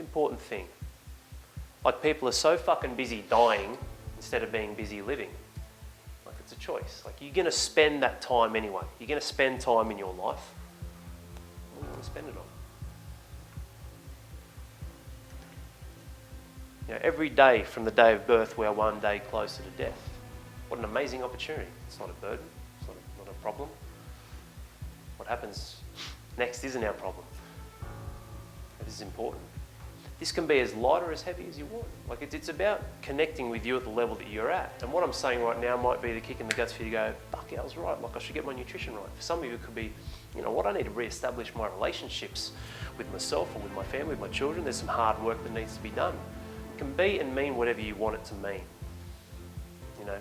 important thing. Like, people are so fucking busy dying instead of being busy living. Like, it's a choice. Like, you're going to spend that time anyway. You're going to spend time in your life. What do you want to spend it on? You know, every day from the day of birth, we are one day closer to death. What an amazing opportunity. It's not a burden. It's not a problem. What happens next isn't our problem. It is important. This can be as light or as heavy as you want. Like, it's about connecting with you at the level that you're at. And what I'm saying right now might be the kick in the guts for you to go, fuck yeah, I was right. Like, I should get my nutrition right. For some of you, it could be, you know what, I need to re-establish my relationships with myself or with my family, with my children. There's some hard work that needs to be done. It can be and mean whatever you want it to mean. You know,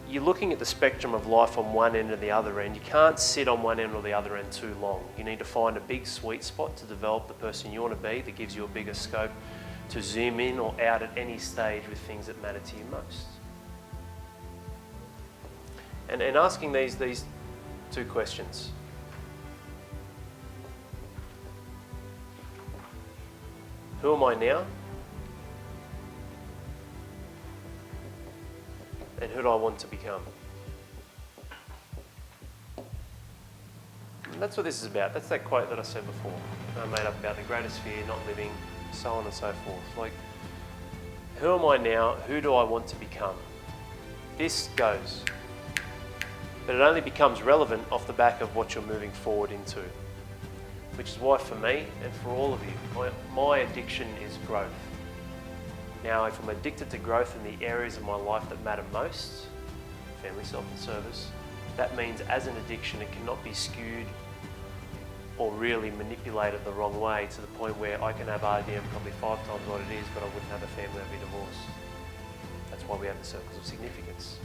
you're looking at the spectrum of life on one end and the other end. You can't sit on one end or the other end too long. You need to find a big sweet spot to develop the person you want to be that gives you a bigger scope to zoom in or out at any stage with things that matter to you most. And asking these two questions. Who am I now? And who do I want to become? And that's what this is about. That's that quote that I said before. I made up about the greatest fear, not living, so on and so forth. Like, who am I now? Who do I want to become? This goes. But it only becomes relevant off the back of what you're moving forward into. Which is why for me and for all of you, my addiction is growth. Now, if I'm addicted to growth in the areas of my life that matter most, family, self and service, that means as an addiction it cannot be skewed or really manipulated the wrong way to the point where I can have RDM probably 5 times what it is, but I wouldn't have a family, I'd be divorced. That's why we have the circles of significance.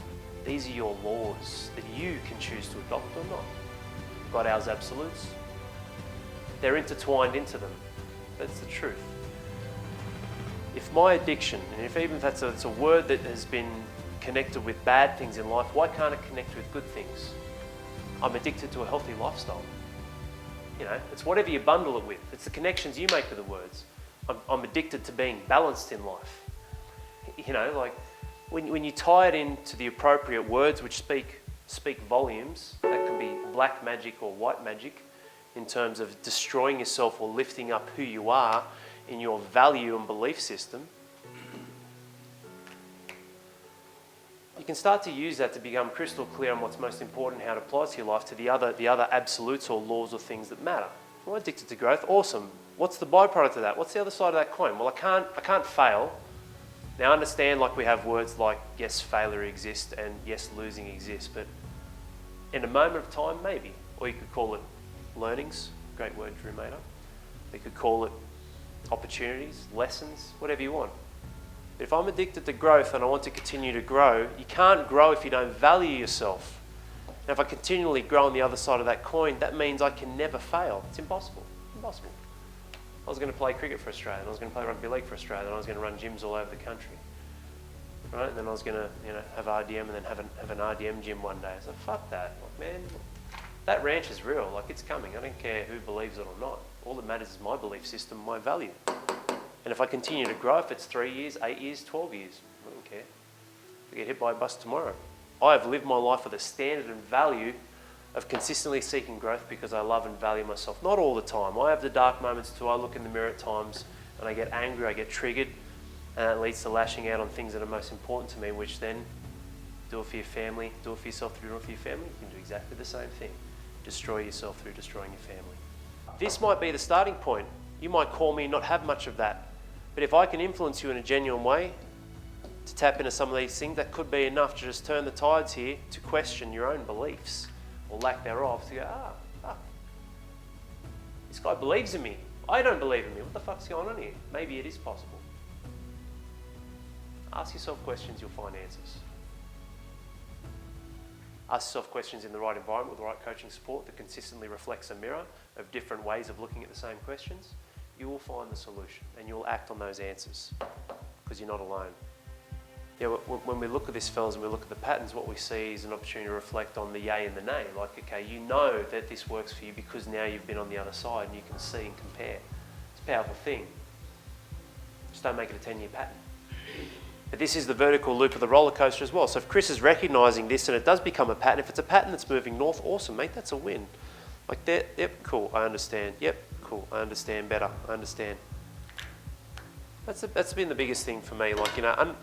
These are your laws that you can choose to adopt or not. God, ours absolutes. They're intertwined into them. That's the truth. If my addiction, and even if it's a word that has been connected with bad things in life, why can't it connect with good things? I'm addicted to a healthy lifestyle. You know, it's whatever you bundle it with. It's the connections you make with the words. I'm addicted to being balanced in life. You know, like when you tie it into the appropriate words which speak volumes, that can be black magic or white magic in terms of destroying yourself or lifting up who you are in your value and belief system, you can start to use that to become crystal clear on what's most important, how it applies to your life, to the other absolutes or laws or things that matter. Well, I'm addicted to growth, awesome. What's the byproduct of that? What's the other side of that coin? Well, I can't fail. Now, I understand, like, we have words like, yes, failure exists and yes, losing exists, but in a moment of time, maybe. Or you could call it learnings, great word Drew made up. You could call it opportunities, lessons, whatever you want. But if I'm addicted to growth and I want to continue to grow, you can't grow if you don't value yourself. And if I continually grow on the other side of that coin, that means I can never fail. It's impossible. Impossible. I was going to play cricket for Australia, and I was going to play rugby league for Australia, and I was going to run gyms all over the country. Right? And then I was going to, have RDM and then have an RDM gym one day. I was like, fuck that. Like, man, that ranch is real. Like, it's coming. I don't care who believes it or not. All that matters is my belief system, my value. And if I continue to grow, if it's 3 years, 8 years, 12 years, I don't care. I get hit by a bus tomorrow. I have lived my life with a standard and value of consistently seeking growth because I love and value myself. Not all the time. I have the dark moments too. I look in the mirror at times and I get angry, I get triggered, and that leads to lashing out on things that are most important to me, which then do it for your family, do it for yourself through doing it for your family. You can do exactly the same thing. Destroy yourself through destroying your family. This might be the starting point. You might call me and not have much of that. But if I can influence you in a genuine way to tap into some of these things, that could be enough to just turn the tides here to question your own beliefs or lack thereof, to go, fuck. This guy believes in me. I don't believe in me. What the fuck's going on here? Maybe it is possible. Ask yourself questions, you'll find answers. Ask yourself questions in the right environment with the right coaching support that consistently reflects a mirror of different ways of looking at the same questions. You will find the solution and you will act on those answers because you're not alone. Yeah, when we look at this, fellas, and we look at the patterns, what we see is an opportunity to reflect on the yay and the nay. Like, okay, you know that this works for you because now you've been on the other side and you can see and compare. It's a powerful thing. Just don't make it a 10-year pattern. But this is the vertical loop of the roller coaster as well. So if Chris is recognising this and it does become a pattern, if it's a pattern that's moving north, awesome, mate, that's a win. Like that, yep, cool, I understand. Yep, cool, I understand better, I understand. That's been the biggest thing for me. Like, you know,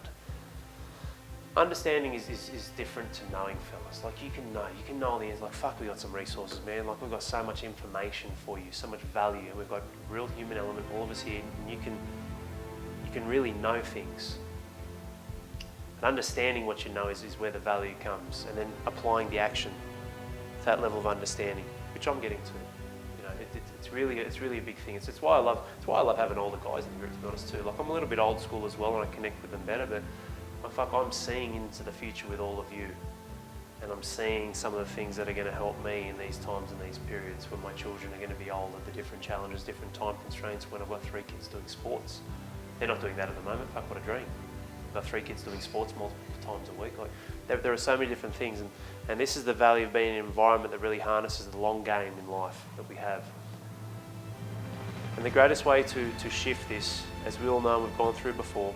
understanding is different to knowing, fellas. Like, you can know the ends. Like, fuck, we got some resources, man. Like, we've got so much information for you, so much value, and we've got a real human element, all of us here, and you can really know things. But understanding what you know is where the value comes, and then applying the action to that level of understanding, which I'm getting to. You know, it's really a big thing. It's why I love having older guys in the group, to be honest too. Like, I'm a little bit old school as well, and I connect with them better. But I'm seeing into the future with all of you, and I'm seeing some of the things that are going to help me in these times and these periods when my children are going to be older, the different challenges, different time constraints. When I've got 3 kids doing sports, they're not doing that at the moment. Fuck, what a dream. I've got 3 kids doing sports multiple times a week. Like, there are so many different things, and this is the value of being in an environment that really harnesses the long game in life that we have. And the greatest way to shift this, as we all know and we've gone through before,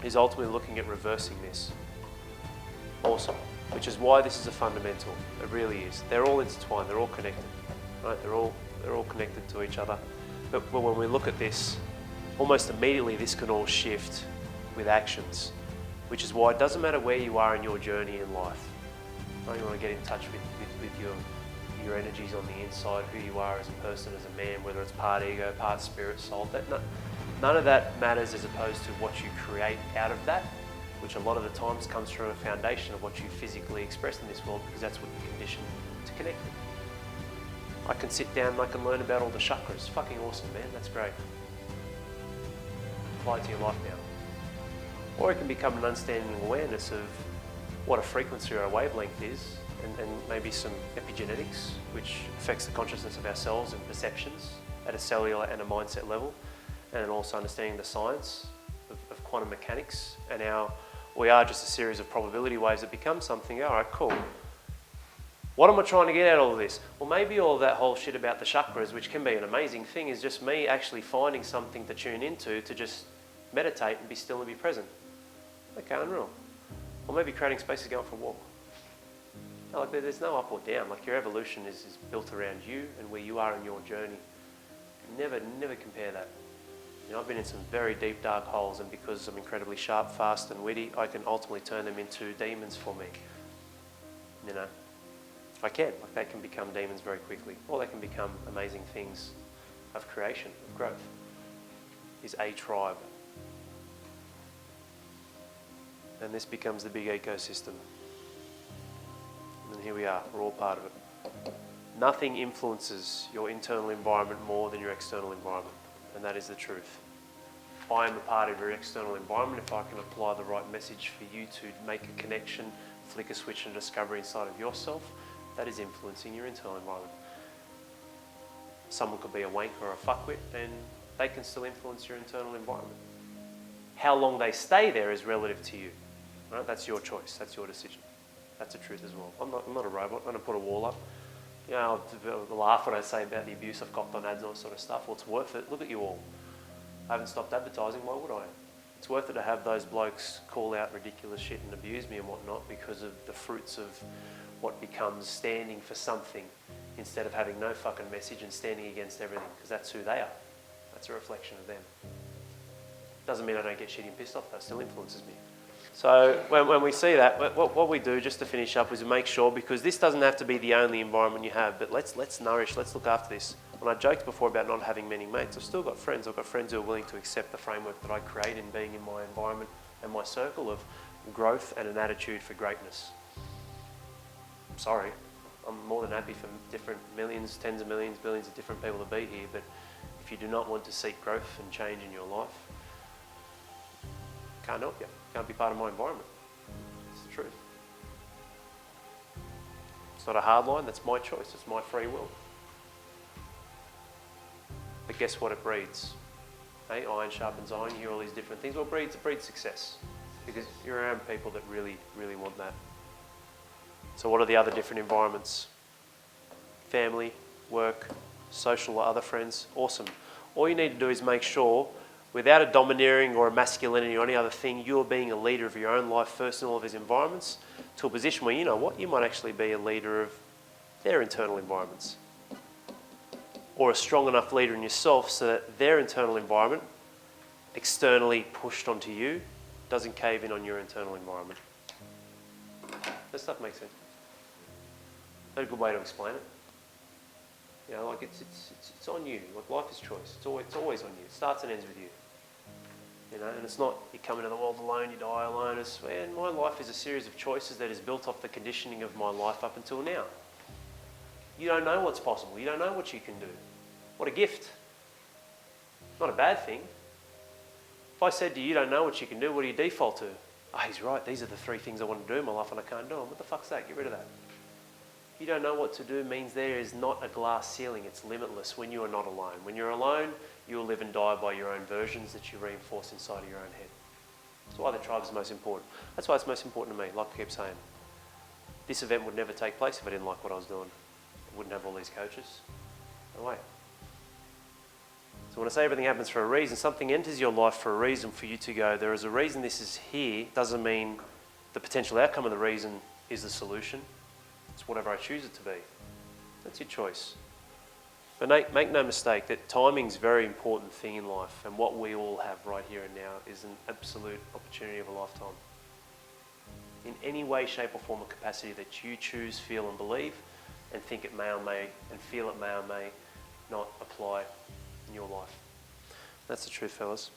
is ultimately looking at reversing this. Awesome. Which is why this is a fundamental. It really is. They're all intertwined. They're all connected. Right? They're all connected to each other. But when we look at this, almost immediately this can all shift with actions. Which is why it doesn't matter where you are in your journey in life. Right? You want to get in touch with your energies on the inside, who you are as a person, as a man, whether it's part ego, part spirit, soul. None of that matters as opposed to what you create out of that, which a lot of the times comes from a foundation of what you physically express in this world, because that's what you're conditioned to connect with. I can sit down and I can learn about all the chakras. Fucking awesome, man. That's great. Apply it to your life now. Or it can become an understanding and awareness of what a frequency or a wavelength is, and maybe some epigenetics, which affects the consciousness of ourselves and perceptions at a cellular and a mindset level. And then also understanding the science of quantum mechanics, and we are just a series of probability waves that become something. All right, cool. What am I trying to get out of all of this? Well, maybe all that whole shit about the chakras, which can be an amazing thing, is just me actually finding something to tune into, to just meditate and be still and be present. Okay, unreal. Or maybe creating space to go out for a walk. No, like, there's no up or down. Like, your evolution is built around you and where you are in your journey. Never compare that. You know, I've been in some very deep, dark holes, and because I'm incredibly sharp, fast and witty, I can ultimately turn them into demons for me. You know, I can. Like, they can become demons very quickly, or they can become amazing things of creation, of growth. Is a tribe. And this becomes the big ecosystem. And here we are, we're all part of it. Nothing influences your internal environment more than your external environment. And that is the truth. I am a part of your external environment. If I can apply the right message for you to make a connection, flick a switch and discovery inside of yourself, that is influencing your internal environment. Someone could be a wanker or a fuckwit, and they can still influence your internal environment. How long they stay there is relative to you. Right? That's your choice. That's your decision. That's the truth as well. I'm not a robot. I'm going to put a wall up. You know, I'll laugh when I say about the abuse I've copped on ads and all that sort of stuff. Well, it's worth it. Look at you all. I haven't stopped advertising. Why would I? It's worth it to have those blokes call out ridiculous shit and abuse me and whatnot, because of the fruits of what becomes standing for something instead of having no fucking message and standing against everything, because that's who they are. That's a reflection of them. Doesn't mean I don't get shitty and pissed off. That still influences me. So when we see that, what we do, just to finish up, is we make sure, because this doesn't have to be the only environment you have, but let's nourish, let's look after this. When I joked before about not having many mates, I've still got friends. I've got friends who are willing to accept the framework that I create in being in my environment and my circle of growth and an attitude for greatness. I'm sorry. I'm more than happy for different millions, tens of millions, billions of different people to be here, but if you do not want to seek growth and change in your life, can't help you. Can't be part of my environment. It's the truth. It's not a hard line. That's my choice. It's my free will. But guess what it breeds? Hey, iron sharpens iron. You hear all these different things. Well, it breeds success, because you're around people that really, really want that. So what are the other different environments? Family, work, social or other friends. Awesome. All you need to do is make sure Without a domineering or a masculinity or any other thing, you're being a leader of your own life first in all of his environments to a position where, you know what, you might actually be a leader of their internal environments. Or a strong enough leader in yourself so that their internal environment, externally pushed onto you, doesn't cave in on your internal environment. That stuff makes sense. Not a good way to explain it. You know, like it's on you. Like life is choice. It's always on you. It starts and ends with you. You know, and it's not you come into the world alone, you die alone. It's, man, my life is a series of choices that is built off the conditioning of my life up until now. You don't know what's possible. You don't know what you can do. What a gift. Not a bad thing. If I said to you, you don't know what you can do, what do you default to? Oh, he's right. These are the 3 things I want to do in my life and I can't do them. What the fuck's that? Get rid of that. You don't know what to do means there is not a glass ceiling. It's limitless when you are not alone. When you're alone, you will live and die by your own versions that you reinforce inside of your own head. That's why the tribe is most important. That's why it's most important to me, like I keep saying. This event would never take place if I didn't like what I was doing. I wouldn't have all these coaches. No way. So when I say everything happens for a reason, something enters your life for a reason for you to go, there is a reason this is here, doesn't mean the potential outcome of the reason is the solution. It's whatever I choose it to be. That's your choice. But make no mistake that timing's a very important thing in life, and what we all have right here and now is an absolute opportunity of a lifetime. In any way, shape or form or capacity that you choose, feel and believe, and think it may or may, and feel it may or may not apply in your life. That's the truth, fellas.